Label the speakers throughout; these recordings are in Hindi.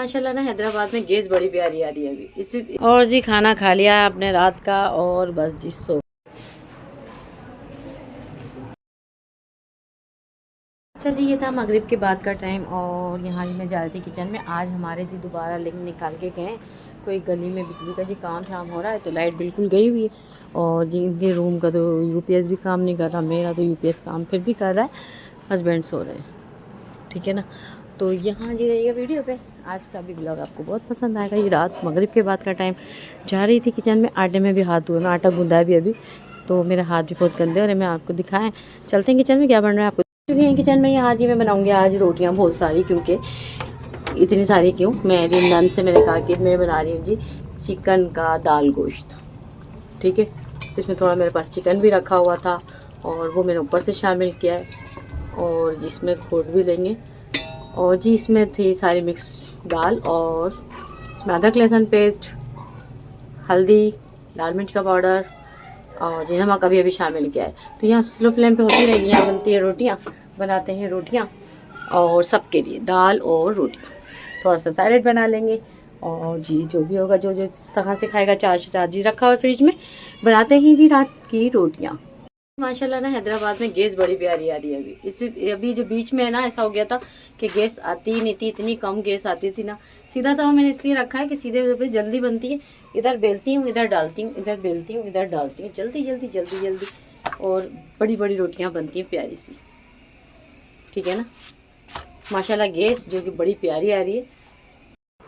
Speaker 1: माशाल्लाह ना हैदराबाद में गैस बड़ी प्यारी आ रही है अभी इसी। और जी खाना खा लिया है आपने रात का और बस जी सो। अच्छा जी, ये था मगरिब के बाद का टाइम और यहाँ मैं जा रही थी किचन में। आज हमारे जी दोबारा लिंक निकाल के गए, कोई गली में बिजली का जी काम शाम हो रहा है तो लाइट बिल्कुल गई हुई है। और जी इनके रूम का तो यूपीएस भी काम नहीं कर रहा, मेरा तो यूपीएस काम फिर भी कर रहा है, हस्बैंड सो रहे हैं, ठीक है ना। तो यहाँ जी रहिएगा वीडियो पे। आज का भी ब्लॉग आपको बहुत पसंद आएगा। ये रात मगरिब के बाद का टाइम, जा रही थी किचन में, आटे में भी हाथ धोए, मैं आटा गूंदा है भी अभी, तो मेरे हाथ भी बहुत गंदे हो रहे हैं। मैं आपको दिखाएं, चलते हैं किचन में क्या बन रहा है आपको चुकी हैं किचन में। यहाँ जी मैं बनाऊँगी आज रोटियाँ बहुत सारी, क्योंकि इतनी सारी क्यों, मेरी नन से मैंने कहा कि मैं बना रही हूँ जी चिकन का दाल गोश्त, ठीक है। इसमें थोड़ा मेरे पास चिकन भी रखा हुआ था और वो मैंने ऊपर से शामिल किया है। और जिसमें खोट भी लेंगे। और जी इसमें थी सारी मिक्स दाल और इसमें अदरक लहसुन पेस्ट, हल्दी, लाल मिर्च का पाउडर और जी नमक अभी शामिल किया है। तो यहाँ स्लो फ्लेम पे होती रहेंगी, यहाँ बनती है रोटियाँ, बनाते हैं रोटियाँ और सबके लिए दाल और रोटी, थोड़ा सा सैलेड बना लेंगे। और जी जो भी होगा, जो जो जिस तरह से खाएगा, 4 से 4 जी रखा हुआ है फ्रिज में, बनाते हैं जी रात की रोटियाँ। माशाल्लाह ना हैदराबाद में गैस बड़ी प्यारी आ रही है अभी इसी। अभी जो बीच में है ना, ऐसा हो गया था कि गैस आती ही नहीं थी, इतनी कम गैस आती थी ना। सीधा तवा मैंने इसलिए रखा है कि सीधे पे जल्दी बनती है, इधर बेलती हूँ, इधर डालती हूँ, इधर बेलती हूँ, इधर डालती हूँ, जल्दी जल्दी जल्दी जल्दी, और बड़ी बड़ी रोटियाँ बनती हैं प्यारी सी, ठीक है ना। माशाल्लाह गैस जो कि बड़ी प्यारी आ रही है।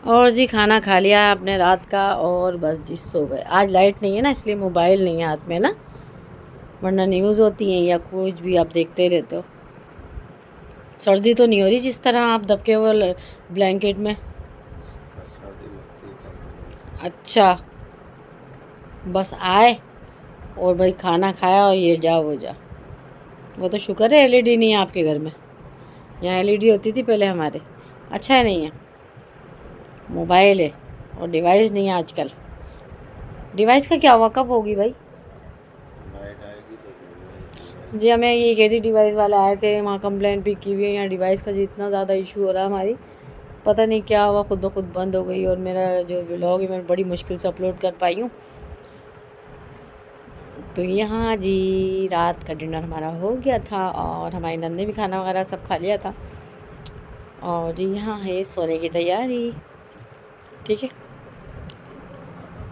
Speaker 1: और जी खाना खा लिया है आपने रात का और बस जी सो गए। आज लाइट नहीं है ना, इसलिए मोबाइल नहीं है हाथ में ना, वरना न्यूज़ होती हैं या कुछ भी आप देखते रहते हो। सर्दी तो नहीं हो रही जिस तरह आप दबके हुए ब्लैंकेट में? अच्छा, बस आए और भाई खाना खाया और ये जा वो जा। वो तो शुक्र है एलईडी नहीं है आपके घर में, यहाँ एलईडी होती थी पहले हमारे। अच्छा है नहीं है, मोबाइल है और डिवाइस नहीं है आजकल। डिवाइस का क्या हुआ, कब होगी भाई? जी हमें ये कह रही डिवाइस वाले आए थे, वहाँ कंप्लेंट भी की हुई है, यहाँ डिवाइस का जितना ज़्यादा इशू हो रहा है हमारी, पता नहीं क्या हुआ, खुद ब खुद बंद हो गई। और मेरा जो व्लॉग है मैं बड़ी मुश्किल से अपलोड कर पाई हूँ। तो यहाँ जी रात का डिनर हमारा हो गया था और हमारी नंद ने भी खाना वगैरह सब खा लिया था। और जी यहाँ है सोने की तैयारी, ठीक है।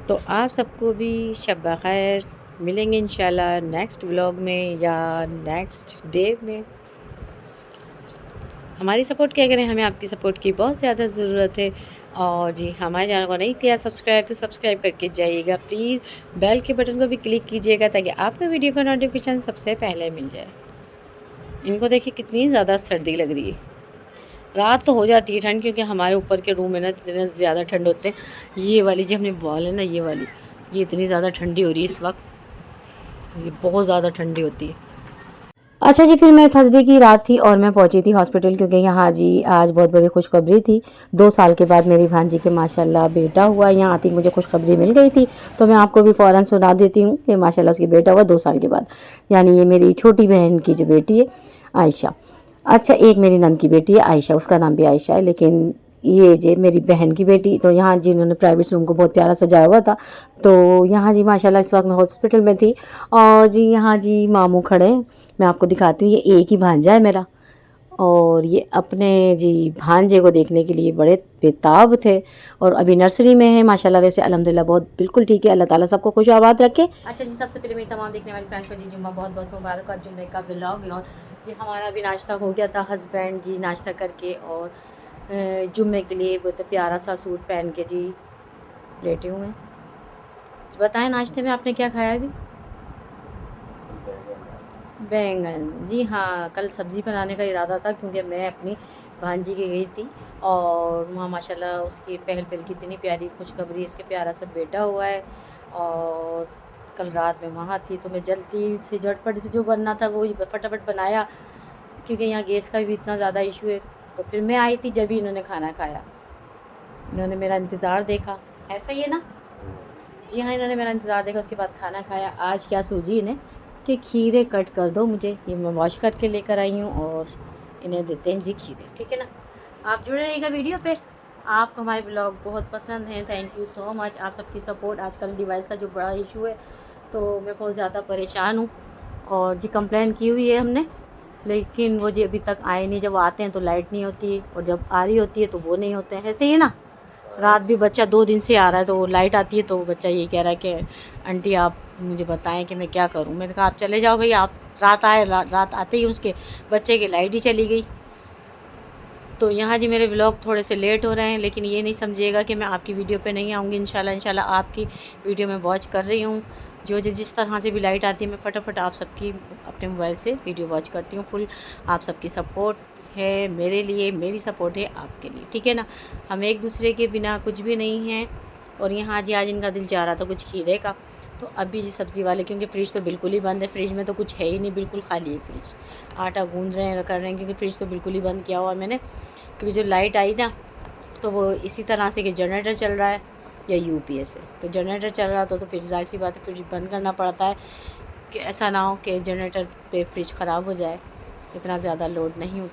Speaker 1: तो आप सबको भी शब खैर, मिलेंगे इंशाल्लाह नेक्स्ट व्लॉग में या नेक्स्ट डे में। हमारी सपोर्ट क्या करें, हमें आपकी सपोर्ट की बहुत ज़्यादा ज़रूरत है। और जी हमारे चैनल को नहीं किया सब्सक्राइब तो सब्सक्राइब करके जाइएगा प्लीज़, बेल के बटन को भी क्लिक कीजिएगा ताकि आपको वीडियो का नोटिफिकेशन सबसे पहले मिल जाए। इनको देखिए कितनी ज़्यादा सर्दी लग रही है। रात तो हो जाती है ठंड, क्योंकि हमारे ऊपर के रूम में ना इतने ज़्यादा ठंड होते हैं। ये वाली जो हमने बॉल है ना, ये वाली, ये इतनी ज़्यादा ठंडी हो रही है इस वक्त, ये बहुत ज़्यादा ठंडी होती है। अच्छा जी, फिर मैं थर्सडे की रात थी और मैं पहुंची थी हॉस्पिटल, क्योंकि यहाँ जी आज बहुत बड़ी खुशखबरी थी। 2 साल के बाद मेरी भांजी के माशाल्लाह बेटा हुआ। यहाँ आती मुझे खुशखबरी मिल गई थी, तो मैं आपको भी फ़ौरन सुना देती हूँ कि माशाल्लाह उसकी बेटा हुआ 2 साल के बाद। यानी ये मेरी छोटी बहन की जो बेटी है आयशा। अच्छा, एक मेरी नंद की बेटी है आयशा, उसका नाम भी आयशा है, लेकिन ये जे मेरी बहन की बेटी। तो यहाँ जी इन्होंने प्राइवेट रूम को बहुत प्यारा सजाया हुआ था। तो यहाँ जी माशाल्लाह इस वक्त मैं हॉस्पिटल में थी और जी यहाँ जी मामू खड़े हैं, मैं आपको दिखाती हूँ। ये एक ही भांजा है मेरा, और ये अपने जी भांजे को देखने के लिए बड़े बेताब थे और अभी नर्सरी में है माशाल्लाह। वैसे अल्हम्दुलिल्लाह बहुत बिल्कुल ठीक है, अल्लाह ताला सबको खुश आबाद रखे। अच्छा जी, सबसे पहले मेरी तमाम देखने वाली फैंस को जी जुम्मा बहुत बहुत मुबारक और जुम्मे का व्लॉग। और जी हमारा भी नाश्ता हो गया था, हस्बैंड जी नाश्ता करके और जुम्मे के लिए बहुत प्यारा सा सूट पहन के जी लेटे हुए हैं। बताएं नाश्ते में आपने क्या खाया अभी? बैंगन, जी हाँ, कल सब्ज़ी बनाने का इरादा था, क्योंकि मैं अपनी भांजी की गई थी और वहाँ माशाल्लाह उसकी पहल पहल की इतनी प्यारी खुशखबरी, इसके प्यारा सा बेटा हुआ है। और कल रात में वहाँ थी, तो मैं जल्दी से झटपट जो बनना था वो फटाफट बनाया, क्योंकि यहाँ गैस का भी इतना ज़्यादा इशू है। तो फिर मैं आई थी जब ही इन्होंने खाना खाया, इन्होंने मेरा इंतज़ार देखा, ऐसा ही है ना। जी हाँ, इन्होंने मेरा इंतज़ार देखा, उसके बाद खाना खाया। आज क्या सूझी इन्हें कि खीरे कट कर दो मुझे, ये मैं वॉश करके लेकर आई हूँ और इन्हें देते हैं जी खीरे, ठीक है ना। आप जुड़े रहिएगा वीडियो पे आपको हमारे ब्लॉग बहुत पसंद हैं, थैंक यू सो मच। आप सबकी सपोर्ट, आजकल डिवाइस का जो बड़ा इशू है तो मैं बहुत ज़्यादा परेशान हूँ। और जी कंप्लेन की हुई है हमने, लेकिन वो जी अभी तक आए नहीं। जब आते हैं तो लाइट नहीं होती है और जब आ रही होती है तो वो नहीं होते हैं। ऐसे ही है ना। रात भी बच्चा 2 दिन से आ रहा है तो लाइट आती है तो बच्चा ये कह रहा है कि आंटी आप मुझे बताएं कि मैं क्या करूं। मैंने कहा आप चले जाओ भाई। आप रात आए, रात आते ही उसके बच्चे की लाइट ही चली गई। तो यहाँ जी मेरे व्लॉग थोड़े से लेट हो रहे हैं, लेकिन ये नहीं समझिएगा कि मैं आपकी वीडियो पे नहीं आऊँगी। इंशाल्लाह आपकी वीडियो मैं वॉच कर रही हूँ। जो जिस तरह से भी लाइट आती है मैं फटाफट आप सबकी अपने मोबाइल से वीडियो वॉच करती हूँ। फुल आप सबकी सपोर्ट है मेरे लिए, मेरी सपोर्ट है आपके लिए, ठीक है ना। हम एक दूसरे के बिना कुछ भी नहीं हैं। और यहाँ जी आज इनका दिल चाह रहा था कुछ खीरे का, तो अभी जी सब्ज़ी वाले, क्योंकि फ्रिज तो बिल्कुल ही बंद है, फ्रिज में तो कुछ है ही नहीं, बिल्कुल खाली है फ्रिज। आटा गूंद रहे हैं, कर रहे हैं, क्योंकि फ्रिज तो बिल्कुल ही बंद किया हुआ मैंने। क्योंकि जो लाइट आई ना तो वो इसी तरह से कि जनरेटर चल रहा है या यूपीएस है। तो जनरेटर चल रहा था तो फिर ज़ाहिर सी बात है फ्रिज बंद करना पड़ता है कि ऐसा ना हो कि जनरेटर पे फ्रिज ख़राब हो जाए। इतना ज़्यादा लोड नहीं उठा।